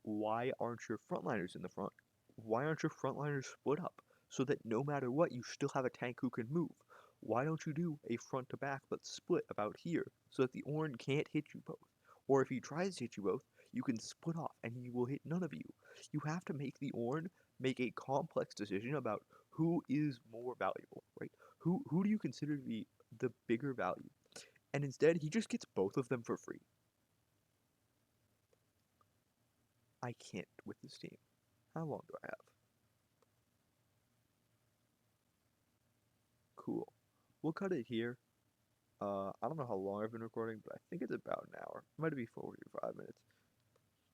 Why aren't your frontliners in the front? Why aren't your frontliners split up so that no matter what, you still have a tank who can move? Why don't you do a front to back but split about here so that the Ornn can't hit you both? Or if he tries to hit you both, you can split off and he will hit none of you. You have to make the Ornn make a complex decision about who is more valuable, right? Who do you consider to be the bigger value? And instead, he just gets both of them for free. I can't with this team. How long do I have? Cool. We'll cut it here. I don't know how long I've been recording, but I think it's about an hour. It might be 45 minutes.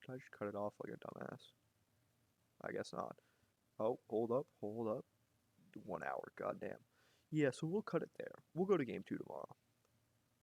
Did I just cut it off like a dumbass? I guess not. Oh, hold up, hold up. 1 hour, goddamn. Yeah, so we'll cut it there. We'll go to game 2 tomorrow.